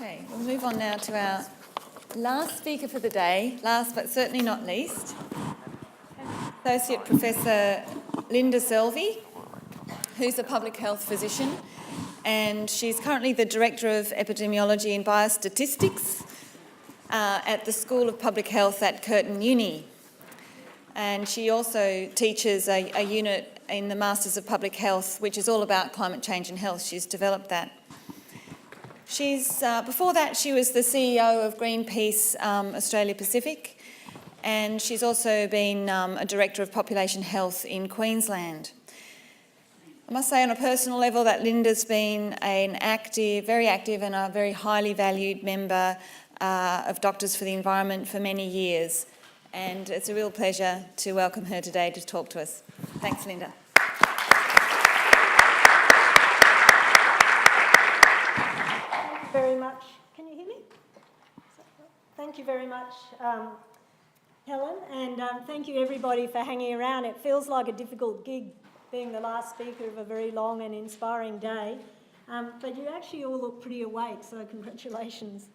Okay, we'll move on now to our last speaker for the day, last but certainly not least, Associate Professor Linda Selvey, who's a public health physician, and she's currently the Director of Epidemiology and Biostatistics at the School of Public Health at Curtin Uni. And she also teaches a unit in the Masters of Public Health, which is all about climate change and health. She's developed that. Before that, she was the CEO of Greenpeace Australia Pacific, and she's also been a Director of Population Health in Queensland. I must say on a personal level that Linda's been an active, very active and a very highly valued member of Doctors for the Environment for many years, and it's a real pleasure to welcome her today to talk to us. Thanks, Linda. Very much. Can you hear me? Thank you very much, Helen, and thank you everybody for hanging around. It feels like a difficult gig being the last speaker of a very long and inspiring day, but you actually all look pretty awake, so congratulations.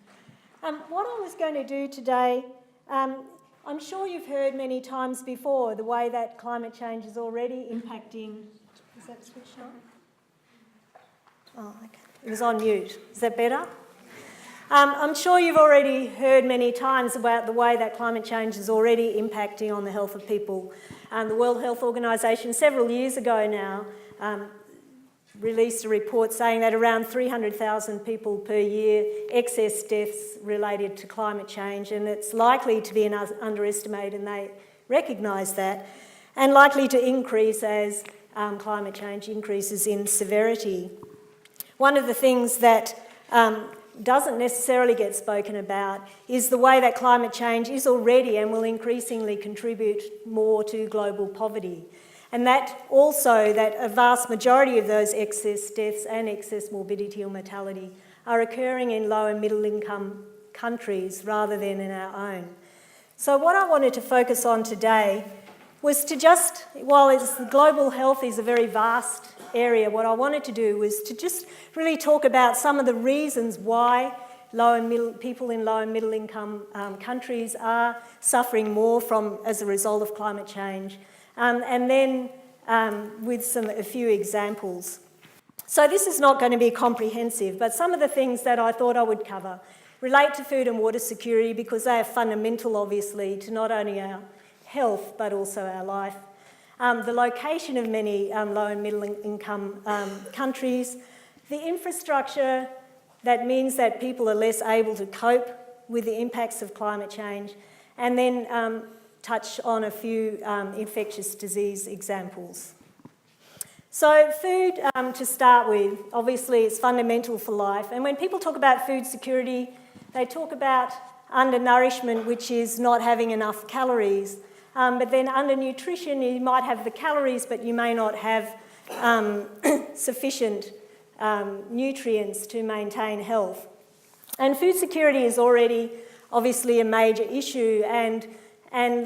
What I was going to do today, I'm sure you've heard many times before the way that climate change is already impacting. Is that switched on? Oh, okay. It was on mute. Is that better? I'm sure you've already heard many times about the way that climate change is already impacting on the health of people. The World Health Organization, several years ago now, released a report saying that around 300,000 people per year excess deaths related to climate change, and it's likely to be an underestimate, and they recognise that, and likely to increase as climate change increases in severity. One of the things that doesn't necessarily get spoken about is the way that climate change is already and will increasingly contribute more to global poverty. And that also, that a vast majority of those excess deaths and excess morbidity or mortality are occurring in low and middle income countries rather than in our own. So what I wanted to focus on today was to just, while global health is a very vast area, what I wanted to do was to just really talk about some of the reasons why people in low and middle income countries are suffering more as a result of climate change, and then with a few examples. So this is not going to be comprehensive, but some of the things that I thought I would cover relate to food and water security because they are fundamental, obviously, to not only our health but also our life. The location of many low and middle income countries, the infrastructure that means that people are less able to cope with the impacts of climate change, and then touch on a few infectious disease examples. So food, to start with, obviously it's fundamental for life, and when people talk about food security, they talk about undernourishment, which is not having enough calories. But then undernutrition, you might have the calories, but you may not have sufficient nutrients to maintain health. And food security is already obviously a major issue and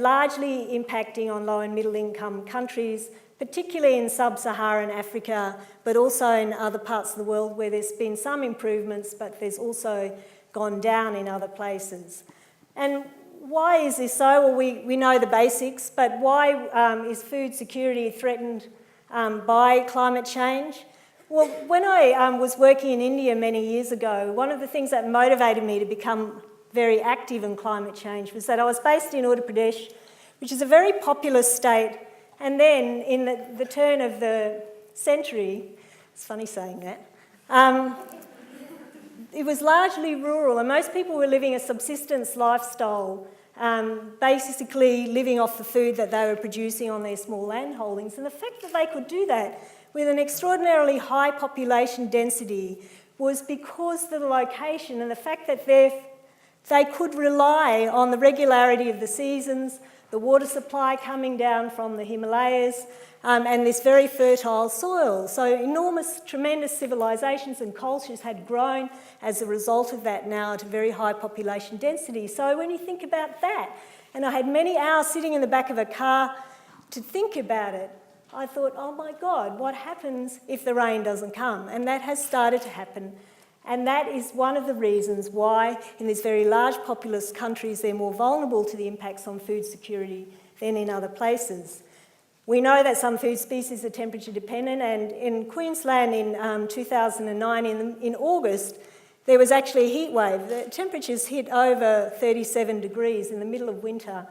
largely impacting on low and middle income countries, particularly in sub-Saharan Africa, but also in other parts of the world where there's been some improvements, but there's also gone down in other places. And why is this so? Well, we know the basics, but why is food security threatened by climate change? Well, when I was working in India many years ago, one of the things that motivated me to become very active in climate change was that I was based in Uttar Pradesh, which is a very populous state, and then in the turn of the century, it's funny saying that, it was largely rural, and most people were living a subsistence lifestyle, basically living off the food that they were producing on their small land holdings. And the fact that they could do that with an extraordinarily high population density was because of the location and the fact that they could rely on the regularity of the seasons, the water supply coming down from the Himalayas, and this very fertile soil. So enormous, tremendous civilizations and cultures had grown as a result of that now at a very high population density. So when you think about that, and I had many hours sitting in the back of a car to think about it, I thought, oh my God, what happens if the rain doesn't come? And that has started to happen And that is one of the reasons why in these very large populous countries they're more vulnerable to the impacts on food security than in other places. We know that some food species are temperature dependent, and in Queensland in 2009 in August there was actually a heat wave. The temperatures hit over 37 degrees in the middle of winter,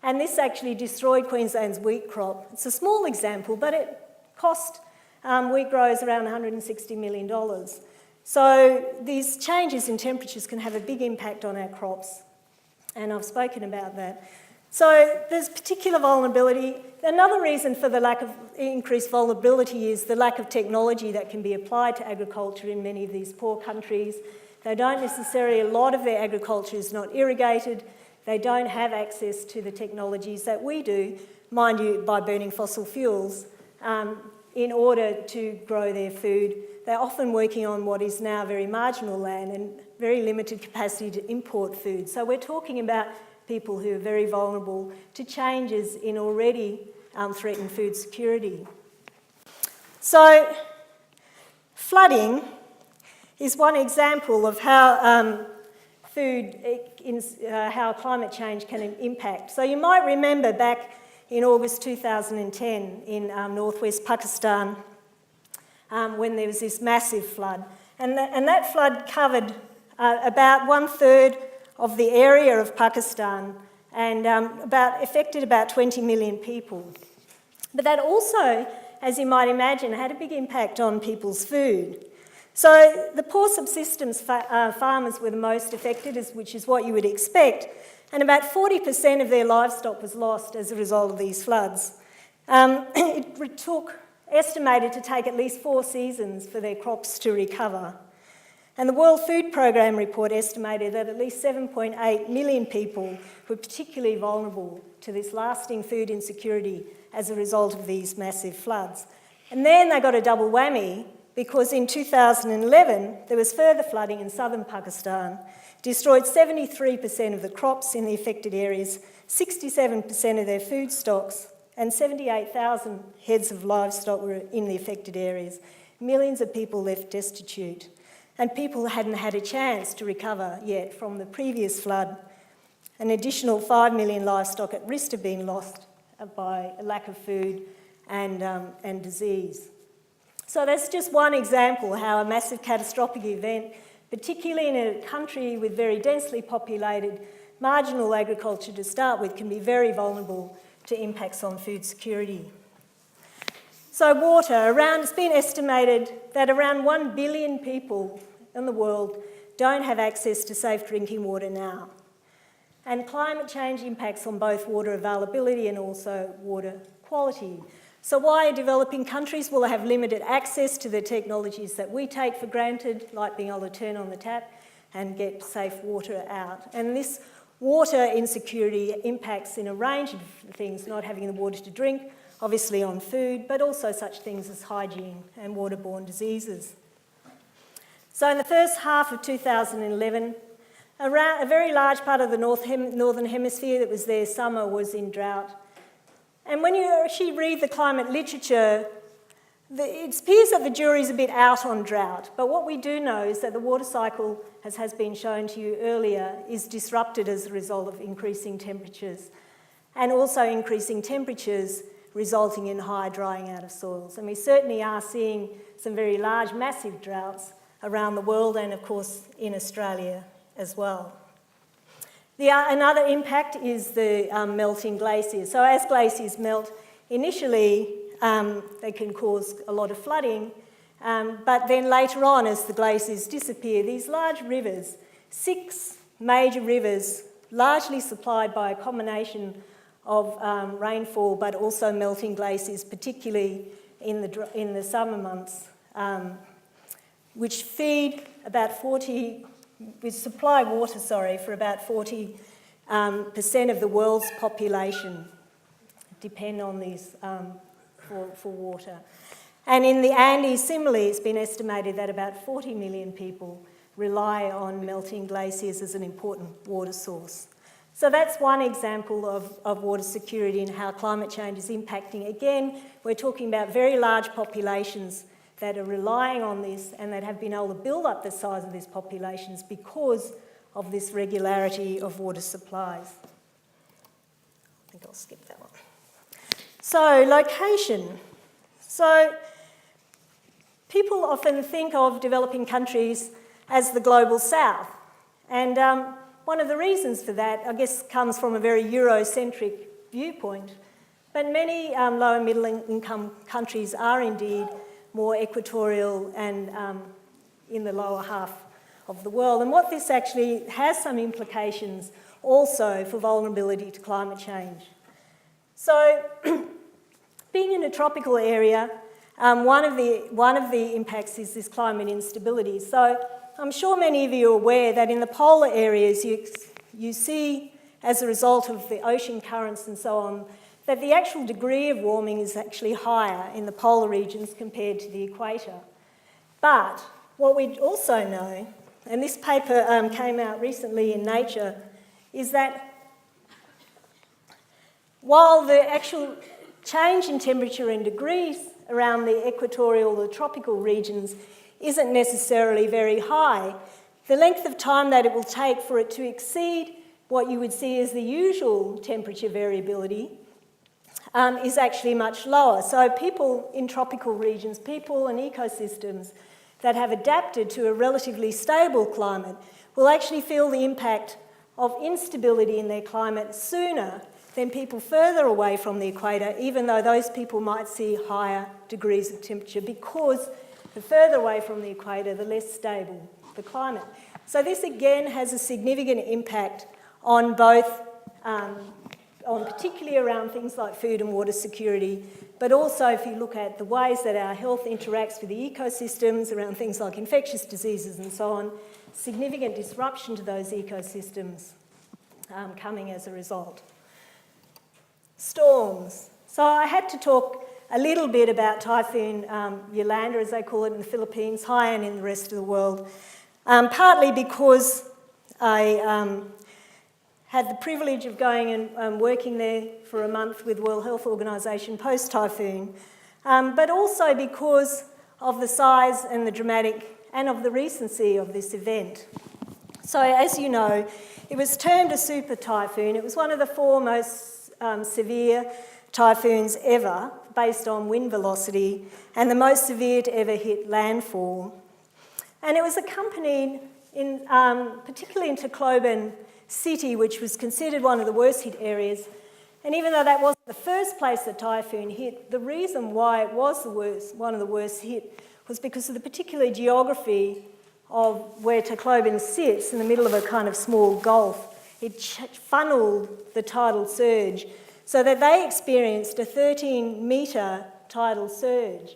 and this actually destroyed Queensland's wheat crop. It's a small example, but it cost wheat growers around $160 million. So these changes in temperatures can have a big impact on our crops, and I've spoken about that. So there's particular vulnerability. Another reason for the lack of increased vulnerability is the lack of technology that can be applied to agriculture in many of these poor countries. They don't necessarily, a lot of their agriculture is not irrigated. They don't have access to the technologies that we do, mind you, by burning fossil fuels, in order to grow their food. They're often working on what is now very marginal land and very limited capacity to import food. So we're talking about people who are very vulnerable to changes in already threatened food security. So flooding is one example of how how climate change can impact. So you might remember back in August 2010 in northwest Pakistan when there was this massive flood. And that flood covered about 1/3 of the area of Pakistan and affected about 20 million people. But that also, as you might imagine, had a big impact on people's food. So the poor subsistence farmers were the most affected, which is what you would expect, and about 40% of their livestock was lost as a result of these floods. It took, estimated to take at least 4 seasons for their crops to recover. And the World Food Programme report estimated that at least 7.8 million people were particularly vulnerable to this lasting food insecurity as a result of these massive floods. And then they got a double whammy because in 2011 there was further flooding in southern Pakistan, destroyed 73% of the crops in the affected areas, 67% of their food stocks, and 78,000 heads of livestock were in the affected areas. Millions of people left destitute. And people hadn't had a chance to recover yet from the previous flood. An additional 5 million livestock at risk of being lost by a lack of food and disease. So that's just one example how a massive catastrophic event, particularly in a country with very densely populated, marginal agriculture to start with, can be very vulnerable to impacts on food security. So water, it's been estimated that around 1 billion people in the world don't have access to safe drinking water now. And climate change impacts on both water availability and also water quality. So why are developing countries? Well, they have limited access to the technologies that we take for granted, like being able to turn on the tap and get safe water out. And this water insecurity impacts in a range of things, not having the water to drink, obviously on food, but also such things as hygiene and waterborne diseases. So in the first half of 2011, a very large part of the northern hemisphere that was there summer was in drought. And when you actually read the climate literature, it appears that the jury's a bit out on drought. But what we do know is that the water cycle, as has been shown to you earlier, is disrupted as a result of increasing temperatures, and also increasing temperatures resulting in high drying out of soils. And we certainly are seeing some very large, massive droughts around the world and, of course, in Australia as well. Another impact is the melting glaciers. So as glaciers melt, initially they can cause a lot of flooding, but then later on, as the glaciers disappear, these large rivers, 6 major rivers, largely supplied by a combination of rainfall but also melting glaciers, particularly in the summer months, which supply water for about 40% of the world's population, depend on these for water. And in the Andes, similarly, it's been estimated that about 40 million people rely on melting glaciers as an important water source. So that's one example of water security and how climate change is impacting. Again, we're talking about very large populations that are relying on this and that have been able to build up the size of these populations because of this regularity of water supplies. I think I'll skip that one. So, location. So, people often think of developing countries as the global south. And one of the reasons for that, I guess, comes from a very Eurocentric viewpoint. But many low and middle income countries are indeed more equatorial and in the lower half of the world. And what this actually has some implications also for vulnerability to climate change. So, being in a tropical area, one of the impacts is this climate instability. So, I'm sure many of you are aware that in the polar areas you see, as a result of the ocean currents and so on, that the actual degree of warming is actually higher in the polar regions compared to the equator. But what we also know, and this paper came out recently in Nature, is that while the actual change in temperature in degrees around the equatorial or tropical regions isn't necessarily very high, the length of time that it will take for it to exceed what you would see as the usual temperature variability is actually much lower. So people in tropical regions, people and ecosystems that have adapted to a relatively stable climate will actually feel the impact of instability in their climate sooner than people further away from the equator, even though those people might see higher degrees of temperature, because the further away from the equator, the less stable the climate. So this again has a significant impact on both, particularly around things like food and water security, but also if you look at the ways that our health interacts with the ecosystems, around things like infectious diseases and so on, significant disruption to those ecosystems coming as a result. Storms. So I had to talk a little bit about Typhoon Yolanda, as they call it in the Philippines, high and in the rest of the world, partly because I had the privilege of going and working there for a month with World Health Organization post-typhoon, but also because of the size and the dramatic and of the recency of this event. So as you know, it was termed a super typhoon. It was one of the 4 most severe typhoons ever, based on wind velocity, and the most severe to ever hit landfall. And it was accompanied, particularly in Tacloban City, which was considered one of the worst hit areas. And even though that wasn't the first place the typhoon hit, the reason why it was one of the worst hit was because of the particular geography of where Tacloban sits in the middle of a kind of small gulf. It funneled the tidal surge so that they experienced a 13-metre tidal surge.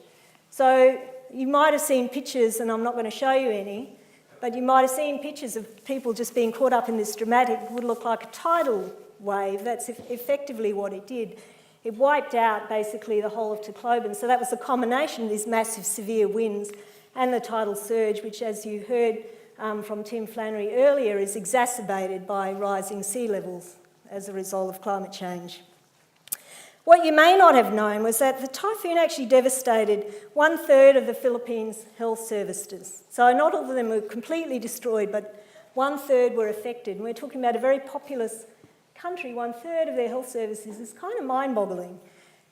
So you might have seen pictures, and I'm not going to show you any, but you might have seen pictures of people just being caught up in this dramatic, would look like a tidal wave. That's effectively what it did. It wiped out basically the whole of Tacloban. So that was a combination of these massive severe winds and the tidal surge, which, as you heard from Tim Flannery earlier, is exacerbated by rising sea levels as a result of climate change. What you may not have known was that the typhoon actually devastated 1/3 of the Philippines' health services. So not all of them were completely destroyed, but 1/3 were affected. And we're talking about a very populous country. 1/3 of their health services is kind of mind-boggling.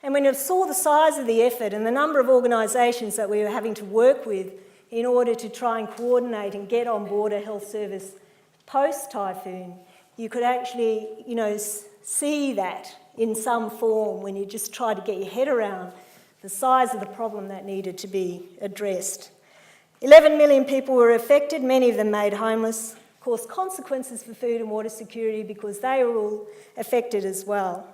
And when you saw the size of the effort and the number of organisations that we were having to work with in order to try and coordinate and get on board a health service post-typhoon, you could actually, see that in some form when you just try to get your head around the size of the problem that needed to be addressed. 11 million people were affected, many of them made homeless, caused consequences for food and water security because they were all affected as well.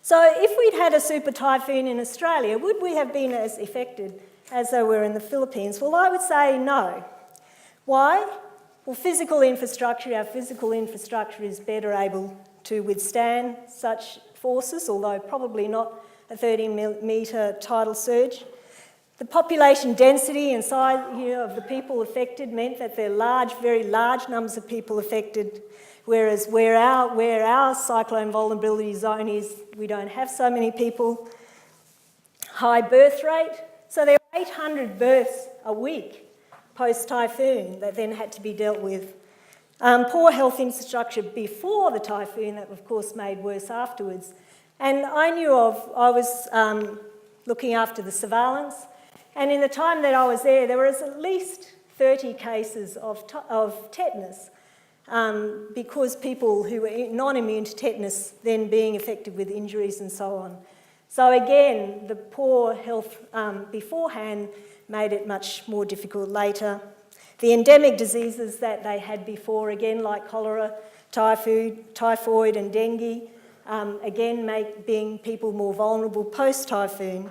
So if we'd had a super typhoon in Australia, would we have been as affected as they were in the Philippines? Well, I would say no. Why? Well, our physical infrastructure is better able to withstand such forces, although probably not a 13-metre tidal surge. The population density and size of the people affected meant that there are very large numbers of people affected, whereas where our cyclone vulnerability zone is, we don't have so many people. High birth rate. So there are 800 births a week post-typhoon that then had to be dealt with. Poor health infrastructure before the typhoon that of course made worse afterwards. And I was looking after the surveillance, and in the time that I was there was at least 30 cases of tetanus because people who were non-immune to tetanus then being affected with injuries and so on. So again, the poor health beforehand made it much more difficult later. The endemic diseases that they had before, again, like cholera, typhoid and dengue, again, being people more vulnerable post-typhoon.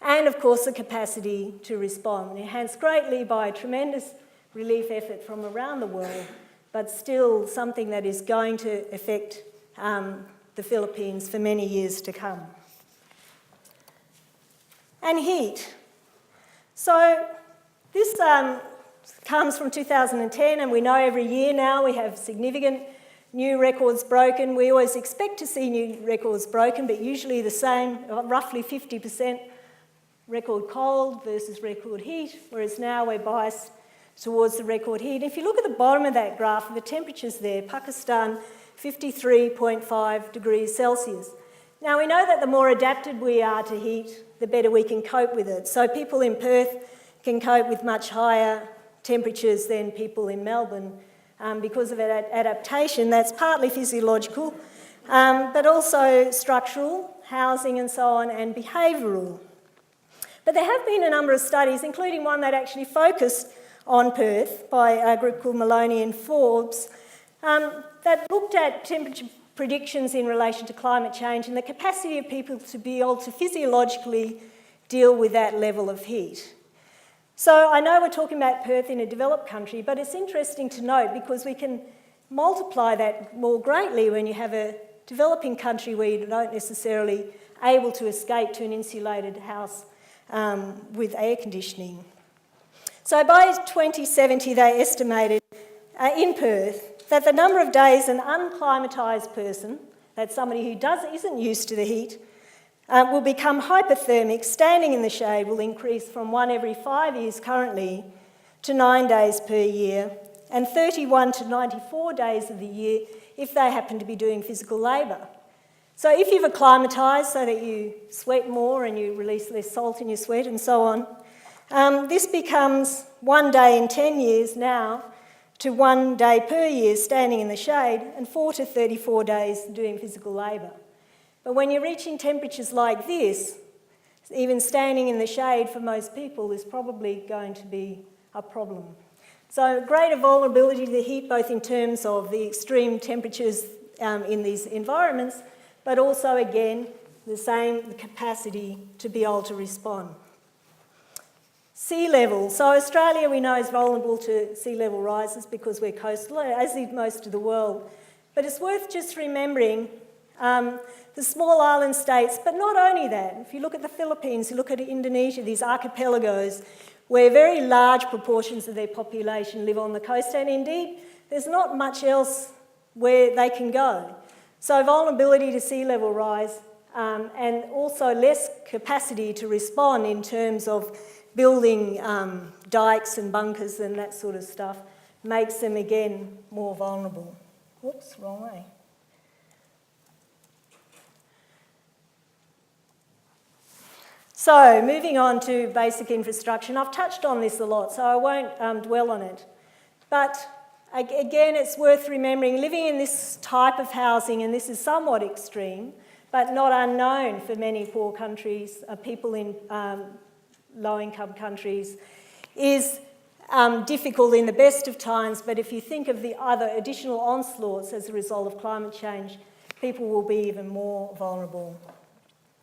And, of course, the capacity to respond, enhanced greatly by a tremendous relief effort from around the world, but still something that is going to affect the Philippines for many years to come. And heat. So this comes from 2010, and we know every year now we have significant new records broken. We always expect to see new records broken, but usually the same, roughly 50% record cold versus record heat, whereas now we're biased towards the record heat. If you look at the bottom of that graph, the temperatures there, Pakistan, 53.5 degrees Celsius. Now we know that the more adapted we are to heat, the better we can cope with it. So people in Perth can cope with much higher temperatures than people in Melbourne because of adaptation. That's partly physiological, but also structural, housing and so on, and behavioural. But there have been a number of studies, including one that actually focused on Perth by a group called Maloney and Forbes, that looked at temperature predictions in relation to climate change and the capacity of people to be able to physiologically deal with that level of heat. So I know we're talking about Perth in a developed country, but it's interesting to note because we can multiply that more greatly when you have a developing country where you don't necessarily able to escape to an insulated house with air conditioning. So by 2070, they estimated in Perth that the number of days an unclimatised person, that's somebody who isn't used to the heat, will become hypothermic, standing in the shade will increase from 1 every 5 years currently to 9 days per year, and 31 to 94 days of the year if they happen to be doing physical labour. So if you've acclimatised so that you sweat more and you release less salt in your sweat and so on, this becomes 1 day in 10 years now to 1 day per year standing in the shade and 4 to 34 days doing physical labour. But when you're reaching temperatures like this, even standing in the shade for most people is probably going to be a problem. So greater vulnerability to the heat, both in terms of the extreme temperatures in these environments, but also, again, the capacity to be able to respond. Sea level. So Australia, we know, is vulnerable to sea level rises because we're coastal, as is most of the world. But it's worth just remembering the small island states, but not only that. If you look at the Philippines, you look at Indonesia, these archipelagos, where very large proportions of their population live on the coast, and indeed, there's not much else where they can go. So vulnerability to sea level rise and also less capacity to respond in terms of building dikes and bunkers and that sort of stuff makes them, again, more vulnerable. Whoops, wrong way. So, moving on to basic infrastructure, and I've touched on this a lot, so I won't dwell on it. But again, it's worth remembering, living in this type of housing, and this is somewhat extreme, but not unknown for many poor countries, people in low-income countries, is difficult in the best of times, but if you think of the other additional onslaughts as a result of climate change, people will be even more vulnerable.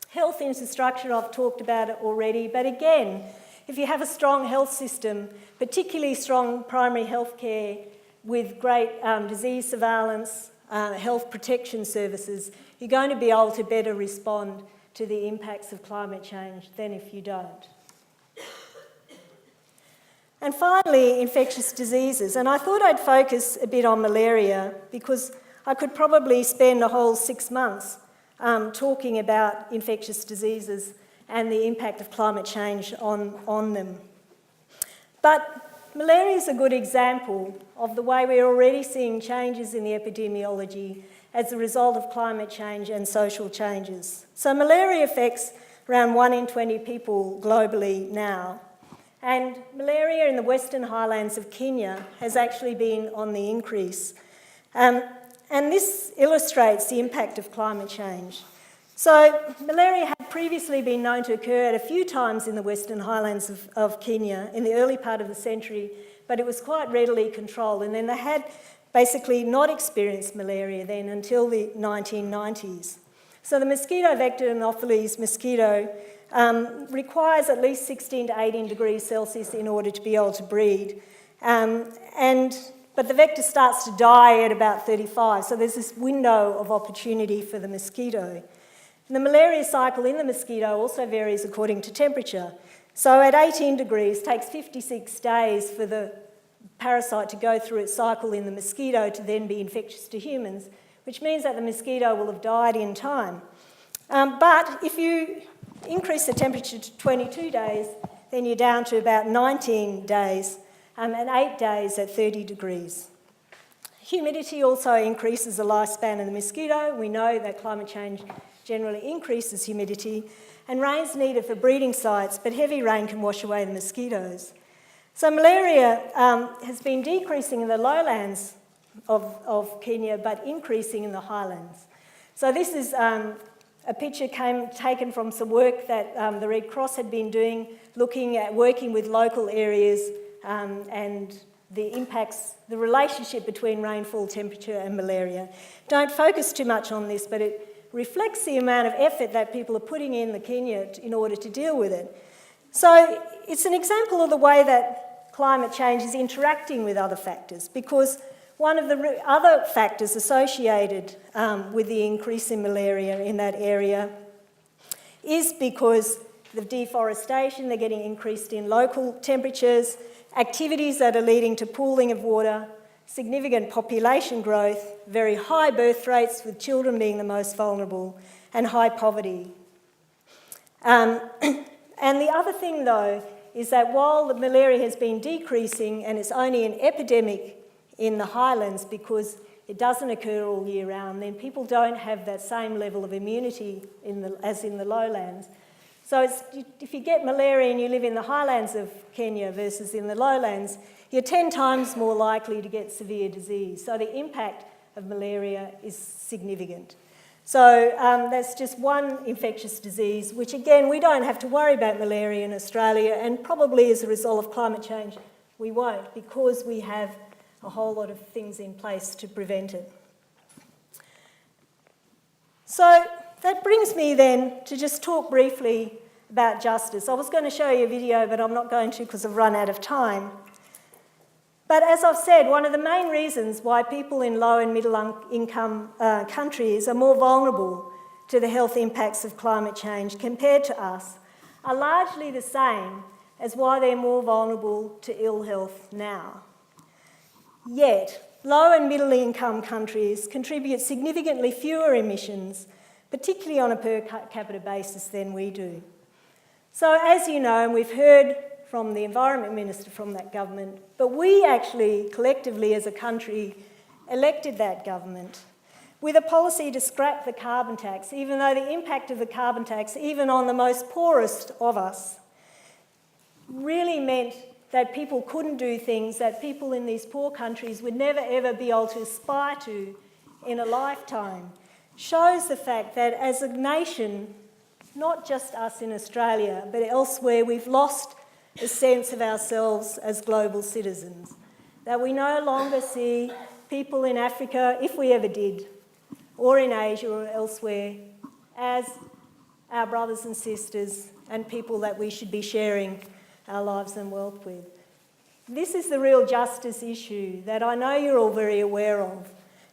Health infrastructure, I've talked about it already, but again, if you have a strong health system, particularly strong primary health care with great disease surveillance, health protection services, you're going to be able to better respond to the impacts of climate change than if you don't. And finally, infectious diseases. And I thought I'd focus a bit on malaria because I could probably spend a whole 6 months talking about infectious diseases and the impact of climate change on them. But malaria is a good example of the way we're already seeing changes in the epidemiology as a result of climate change and social changes. So malaria affects around 1 in 20 people globally now. And malaria in the Western Highlands of Kenya has actually been on the increase. And this illustrates the impact of climate change. So malaria had previously been known to occur at a few times in the Western Highlands of Kenya in the early part of the century, but it was quite readily controlled. And then they had basically not experienced malaria then until the 1990s. So the mosquito vector Anopheles mosquito requires at least 16 to 18 degrees Celsius in order to be able to breed. But the vector starts to die at about 35, so there's this window of opportunity for the mosquito. And the malaria cycle in the mosquito also varies according to temperature. So at 18 degrees, it takes 56 days for the parasite to go through its cycle in the mosquito to then be infectious to humans, which means that the mosquito will have died in time. But if you increase the temperature to 22 days, then you're down to about 19 days, and 8 days at 30 degrees. Humidity also increases the lifespan of the mosquito. We know that climate change generally increases humidity, and rain's needed for breeding sites, but heavy rain can wash away the mosquitoes. So malaria has been decreasing in the lowlands of Kenya, but increasing in the highlands. So this is a picture taken from some work that the Red Cross had been doing, looking at working with local areas and the impacts, the relationship between rainfall, temperature and malaria. Don't focus too much on this, but it reflects the amount of effort that people are putting in the Kenya in order to deal with it. So it's an example of the way that climate change is interacting with other factors, because one of the other factors associated with the increase in malaria in that area is because of deforestation. They're getting increased in local temperatures, activities that are leading to pooling of water, significant population growth, very high birth rates, with children being the most vulnerable, and high poverty. And the other thing, though, is that while the malaria has been decreasing, and it's only an epidemic in the highlands because it doesn't occur all year round, then people don't have that same level of immunity as in the lowlands. So if you get malaria and you live in the highlands of Kenya versus in the lowlands, you're 10 times more likely to get severe disease. So the impact of malaria is significant. So that's just one infectious disease, which again, we don't have to worry about malaria in Australia, and probably as a result of climate change, we won't, because we have a whole lot of things in place to prevent it. So that brings me then to just talk briefly about justice. I was going to show you a video, but I'm not going to because I've run out of time. But as I've said, one of the main reasons why people in low and middle income countries are more vulnerable to the health impacts of climate change compared to us are largely the same as why they're more vulnerable to ill health now. Yet, low and middle income countries contribute significantly fewer emissions, particularly on a per capita basis, than we do. So as you know, and we've heard from the Environment Minister from that government, but we actually collectively as a country elected that government with a policy to scrap the carbon tax, even though the impact of the carbon tax, even on the most poorest of us, really meant that people couldn't do things that people in these poor countries would never ever be able to aspire to in a lifetime. Shows the fact that as a nation, not just us in Australia, but elsewhere, we've lost a sense of ourselves as global citizens. That we no longer see people in Africa, if we ever did, or in Asia or elsewhere, as our brothers and sisters and people that we should be sharing our lives and wealth with. This is the real justice issue that I know you're all very aware of.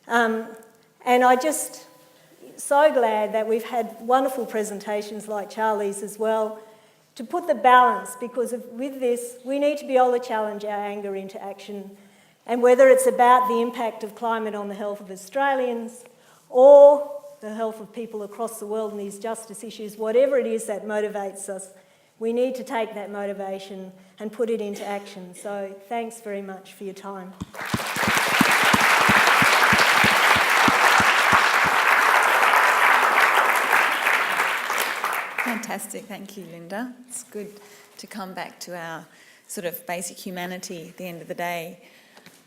And I just so glad that we've had wonderful presentations like Charlie's as well to put the balance, because with this, we need to be able to challenge our anger into action. And whether it's about the impact of climate on the health of Australians or the health of people across the world and these justice issues, whatever it is that motivates us, we need to take that motivation and put it into action. So thanks very much for your time. Fantastic, thank you, Linda. It's good to come back to our sort of basic humanity at the end of the day.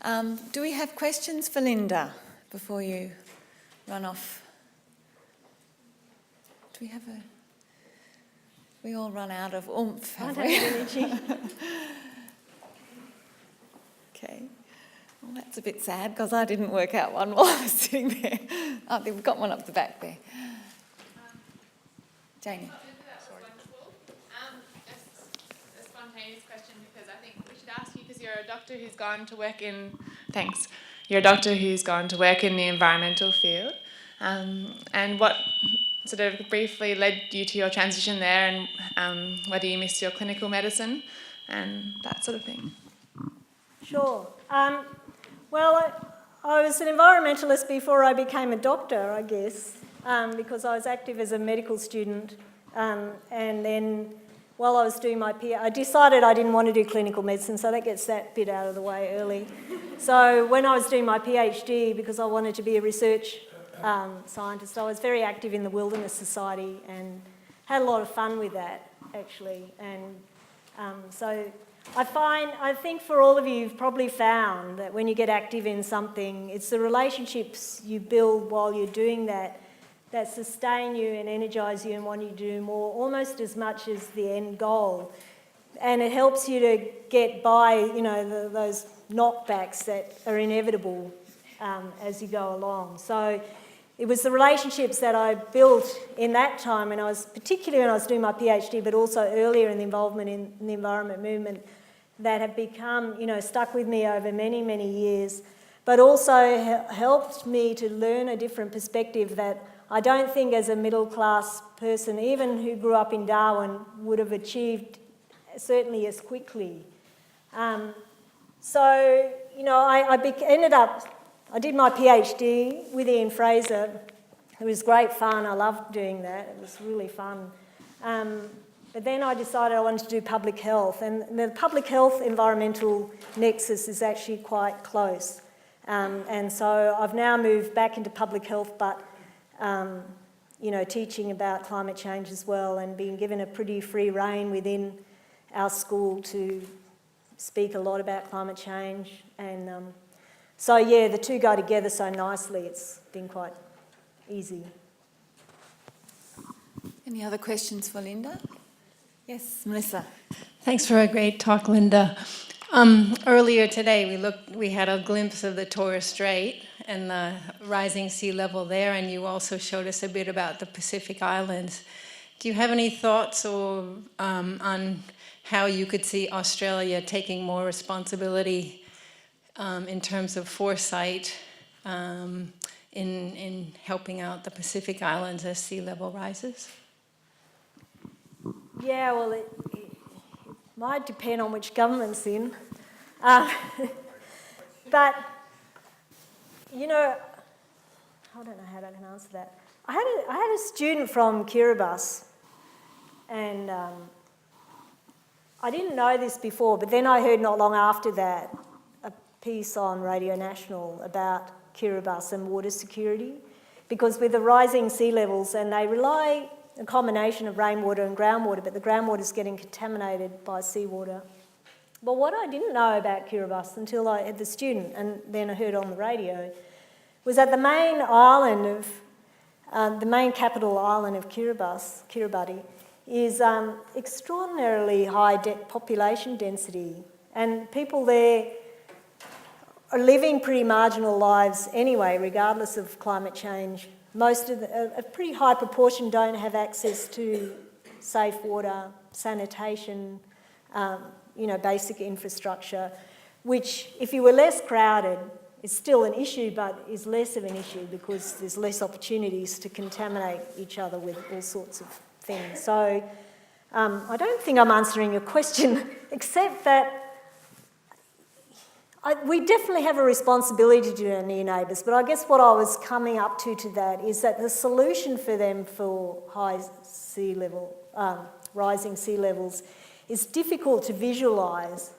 Do we have questions for Linda before you run off? Do we have a... We all run out of oomph, have we? Energy. Okay. Well, that's a bit sad because I didn't work out one while I was sitting there. Oh, we've got one up the back there. Janie. A spontaneous question, because I think we should ask you, because you're a doctor who's gone to work in... Thanks. You're a doctor who's gone to work in the environmental field. And what sort of briefly led you to your transition there, and whether you missed your clinical medicine and that sort of thing? Sure. Well, I was an environmentalist before I became a doctor, I guess, because I was active as a medical student, and then while I was doing my PhD, I decided I didn't want to do clinical medicine, so that gets that bit out of the way early. So when I was doing my PhD, because I wanted to be a research scientist, I was very active in the Wilderness Society and had a lot of fun with that, actually. And so I think for all of you, you've probably found that when you get active in something, it's the relationships you build while you're doing that that sustain you and energise you and want you to do more, almost as much as the end goal. And it helps you to get by, you know, those knockbacks that are inevitable as you go along. So it was the relationships that I built in that time, and particularly when I was doing my PhD, but also earlier in the involvement in the environment movement, that have become, you know, stuck with me over many, many years, but also helped me to learn a different perspective that I don't think as a middle-class person, even who grew up in Darwin, would have achieved certainly as quickly. So, you know, I did my PhD with Ian Fraser. It was great fun. I loved doing that. It was really fun. But then I decided I wanted to do public health, and the public health environmental nexus is actually quite close. And so I've now moved back into public health, but you know, teaching about climate change as well, and being given a pretty free rein within our school to speak a lot about climate change. And so, yeah, the two go together so nicely. It's been quite easy. Any other questions for Linda? Yes, Melissa. Thanks for a great talk, Linda. Earlier today, we had a glimpse of the Torres Strait and the rising sea level there, and you also showed us a bit about the Pacific Islands. Do you have any thoughts on how you could see Australia taking more responsibility in terms of foresight in helping out the Pacific Islands as sea level rises? Yeah, well, it might depend on which government's in. But, you know, I don't know how I can answer that. I had a student from Kiribati, and I didn't know this before, but then I heard not long after that a piece on Radio National about Kiribati and water security, because with the rising sea levels, and they rely a combination of rainwater and groundwater, but the groundwater is getting contaminated by seawater. But what I didn't know about Kiribati until I had the student, and then I heard on the radio, was that the main island of, the main capital island of Kiribati, is extraordinarily high population density, and people there are living pretty marginal lives anyway, regardless of climate change. A pretty high proportion don't have access to safe water, sanitation, you know, basic infrastructure, which, if you were less crowded, is still an issue, but is less of an issue because there's less opportunities to contaminate each other with all sorts of things. So I don't think I'm answering your question, except that we definitely have a responsibility to our near neighbours, but I guess what I was coming up to that is that the solution for them for high sea level, rising sea levels is difficult to visualise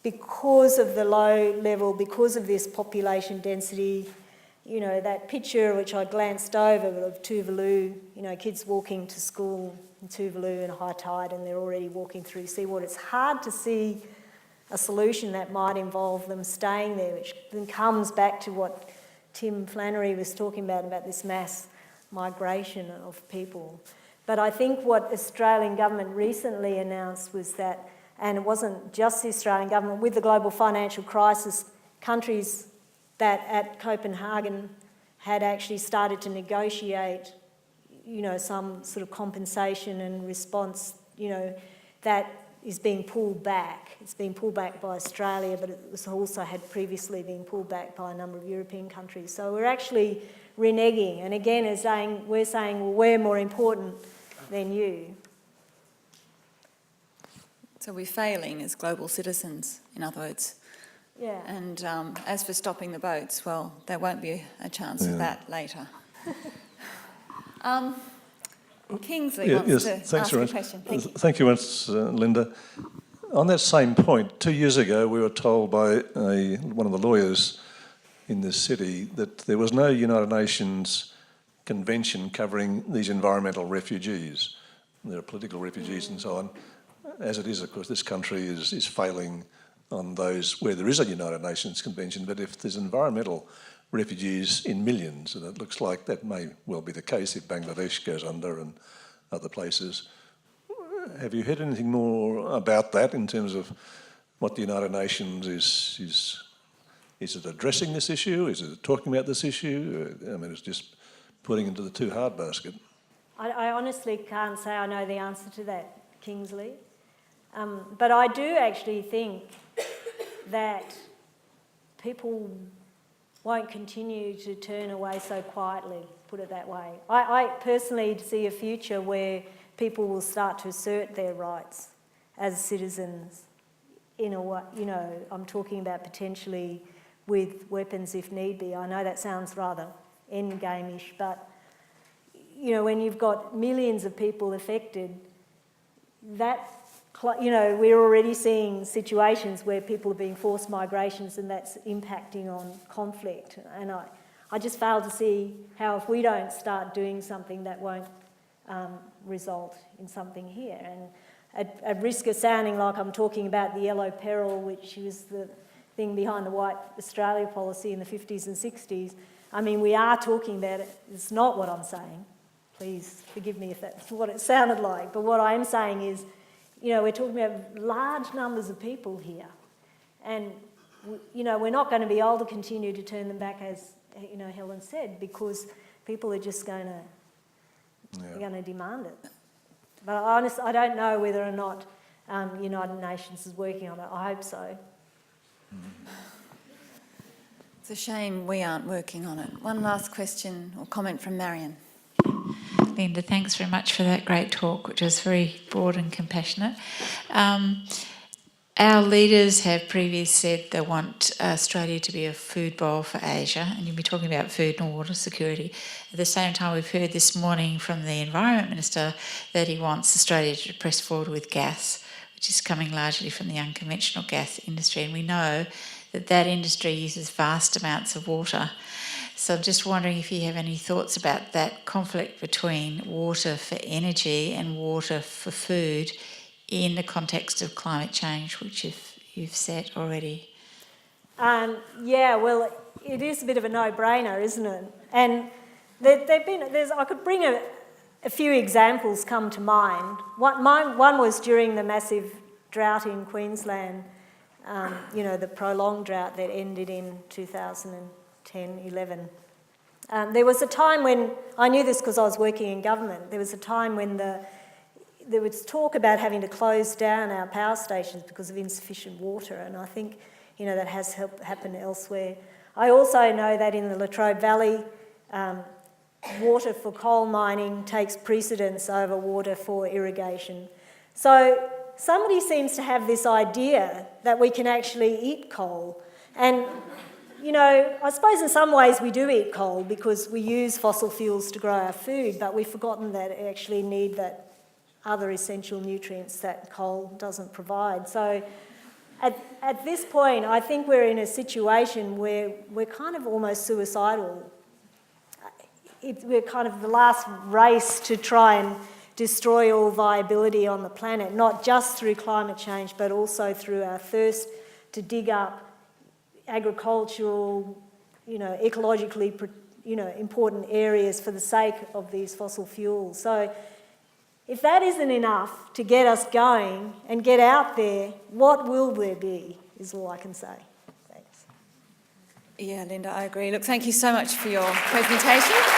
because of the low level, because of this population density. You know, that picture which I glanced over of Tuvalu, you know, kids walking to school in Tuvalu in high tide and they're already walking through seawater. It's hard to see a solution that might involve them staying there, which then comes back to what Tim Flannery was talking about this mass migration of people. But I think what Australian government recently announced was that, and it wasn't just the Australian government, with the global financial crisis, countries that at Copenhagen had actually started to negotiate, you know, some sort of compensation and response, you know, that is being pulled back. It's been pulled back by Australia, but it was also had previously been pulled back by a number of European countries. So we're actually reneging, and again, we're saying, well, we're more important than you. So we're failing as global citizens, in other words. Yeah. And as for stopping the boats, well, there won't be a chance of that later. Kingsley wants to ask a question. Thank you. Thank you once, Linda. On that same point, 2 years ago we were told by one of the lawyers in this city that there was no United Nations convention covering these environmental refugees. There are political refugees and so on. As it is, of course, this country is failing on those where there is a United Nations convention, but if there's environmental refugees in millions, and it looks like that may well be the case if Bangladesh goes under and other places. Have you heard anything more about that in terms of what the United Nations is it addressing this issue? Is it talking about this issue? I mean, it's just putting into the too hard basket. I honestly can't say I know the answer to that, Kingsley. But I do actually think that people won't continue to turn away so quietly, put it that way. I personally see a future where people will start to assert their rights as citizens in a way, you know, I'm talking about potentially with weapons if need be. I know that sounds rather endgame-ish, but, you know, when you've got millions of people affected, that, you know, we're already seeing situations where people are being forced migrations and that's impacting on conflict. And I just fail to see how if we don't start doing something that won't result in something here. And at risk of sounding like I'm talking about the yellow peril, which was the thing behind the White Australia policy in the 50s and 60s, I mean, we are talking about it. It's not what I'm saying. Please forgive me if that's what it sounded like. But what I am saying is, you know, we're talking about large numbers of people here. And, you know, we're not going to be able to continue to turn them back, as, you know, Helen said, because people are just going to demand it. But honestly, I don't know whether or not United Nations is working on it. I hope so. It's a shame we aren't working on it. One last question or comment from Marion. Linda, thanks very much for that great talk, which was very broad and compassionate. Our leaders have previously said they want Australia to be a food bowl for Asia, and you'll be talking about food and water security. At the same time, we've heard this morning from the Environment Minister that he wants Australia to press forward with gas, which is coming largely from the unconventional gas industry, and we know that that industry uses vast amounts of water. So I'm just wondering if you have any thoughts about that conflict between water for energy and water for food in the context of climate change, which you've said already. Yeah, well, it is a bit of a no-brainer, isn't it? And I could bring a few examples come to mind. One was during the massive drought in Queensland, you know, the prolonged drought that ended in 2010-11. There was a time when, I knew this because I was working in government, there was a time when there was talk about having to close down our power stations because of insufficient water, and I think, you know, that has happened elsewhere. I also know that in the Latrobe Valley, water for coal mining takes precedence over water for irrigation. So somebody seems to have this idea that we can actually eat coal, And, you know, I suppose in some ways we do eat coal because we use fossil fuels to grow our food, but we've forgotten that it actually need that other essential nutrients that coal doesn't provide. So at this point, I think we're in a situation where we're kind of almost suicidal. We're kind of the last race to try and destroy all viability on the planet, not just through climate change, but also through our thirst to dig up agricultural, you know, ecologically, you know, important areas for the sake of these fossil fuels. So if that isn't enough to get us going and get out there, what will there be, is all I can say. Thanks. Yeah, Linda, I agree. Look, thank you so much for your presentation.